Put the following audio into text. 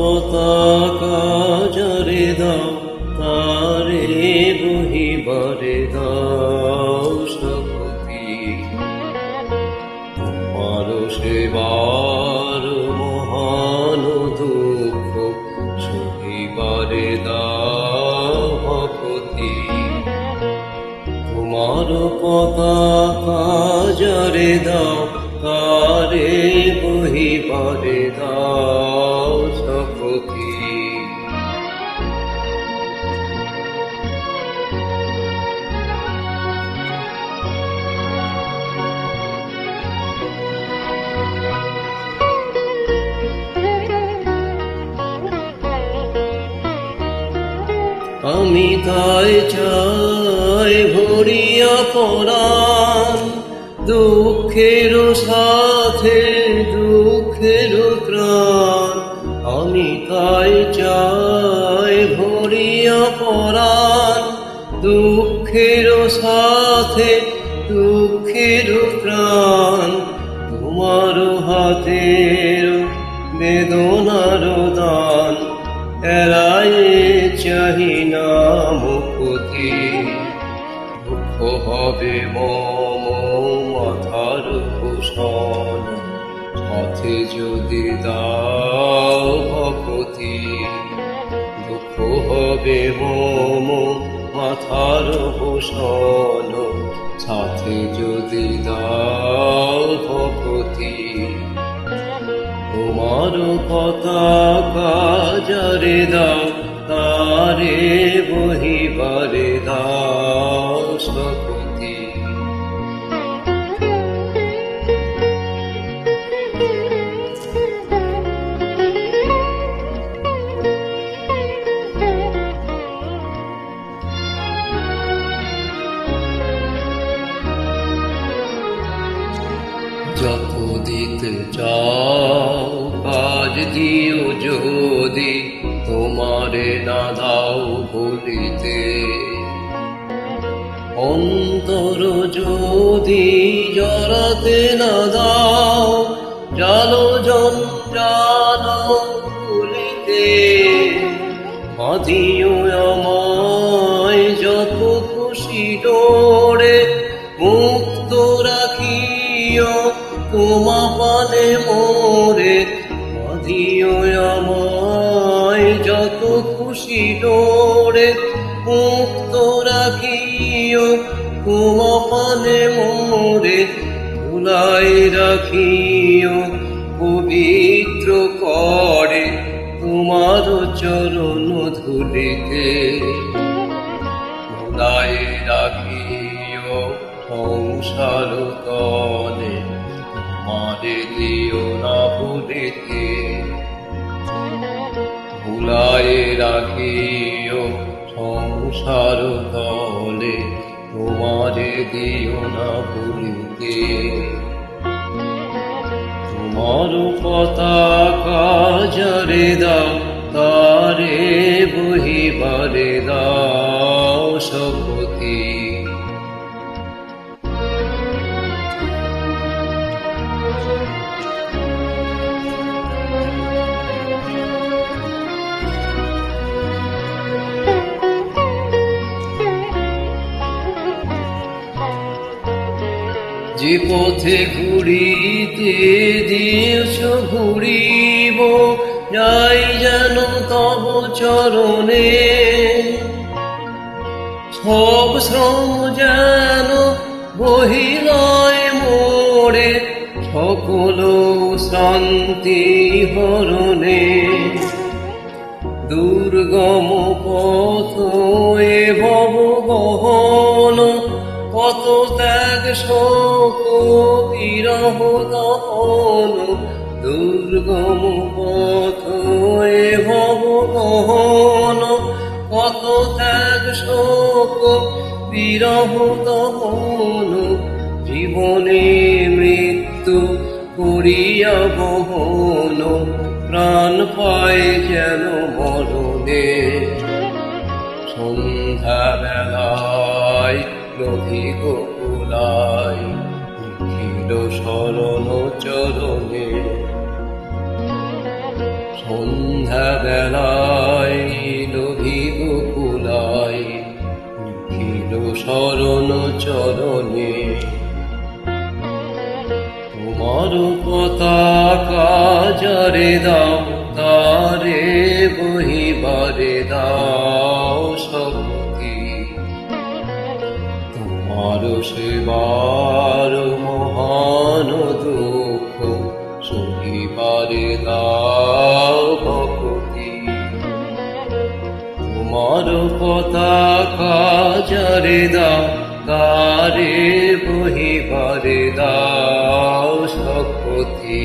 পতাকা যারে দাও তারে বহিবারে দাও শক্তি। তোমার সেবার মহান দুঃখ সহিবারে দাও ভক্তি। তোমার পতাকা যারে দাও তারে বহিবারে দাও শক্তি। আমি তাই চাই ভরিয়া পরাণ, দুঃখের সাথে দুঃখের ত্রাণ। আমি তাই চাই ভরিয়া পরাণ, দুঃখের সাথে দুঃখের ত্রাণ। তোমার হাতের বেদনার দান এড়ায় চাহি না মুক্তি। দুঃখ হবে মম মাথার ভূষণ, সাথে যদি দাও ভক্তি। দুঃখ হবে মম মাথার ভূষণ, সাথে যদি দাও ভক্তি। তোমার পতাকা যারে দাও তারে বহিবারে দাও শক্তি। যত দিতে চাও কাজ দিও যদি, তোমারে না দাও ভুলিতে। অন্তর যদি জড়াতে না দাও, জালো জঞ্জাল ভুলিতে। বাঁধিও আমায় যত খুশি ডোরে, মুক্ত রাখিও তোমা পানে মোরে। বাঁধিও আমায় যত খুশি ডোরে, মুক্ত রাখিও তোমা পানে মোরে। ভুলাই রাখিও পবিত্র করে তোমার চরণ ধুলিতে। ভুলাই রাখিও সংসার তলে তোমারে দিও না ভুলিতে। ভুলাই রাখিও সংসার তলে তোমারে দিও না ভুলিতে। তোমার পতাকা যারে দাও তারে বহিবারে দাও শক্তি। যে পথে ঘুরিতে দিয়েছ ঘুরিব, যাই যেন তব চরণে। সব শ্রম যেন বহিলয় মোরে, সকল শান্তি হরণে। দুর্গম পথ এ ভব গহন, কত ত্যাগ শোক বিরহ দহন। দুর্গম পথ এ ভব গহন, কত ত্যাগ শোক বিরহ দহন। জীবনে মৃত্যু করিয়া বহন, প্রাণ পায় যেন মরণে। সন্ধ্যা বেলায় নদী গোকুলায় নিখিল শরণ চরণে। সন্ধ্যা বেলায় লোভী গোকুলায় নিখিল শরণ চরণে তোমার পতাকা যারে দাও তারে বহিবারে দাও শক্তি তোমার সেবার মহান দুঃখ সহিবারে দাও ভক্তি তোমার পতাকা যারে দাও তারে বহিবারে দাও শক্তি।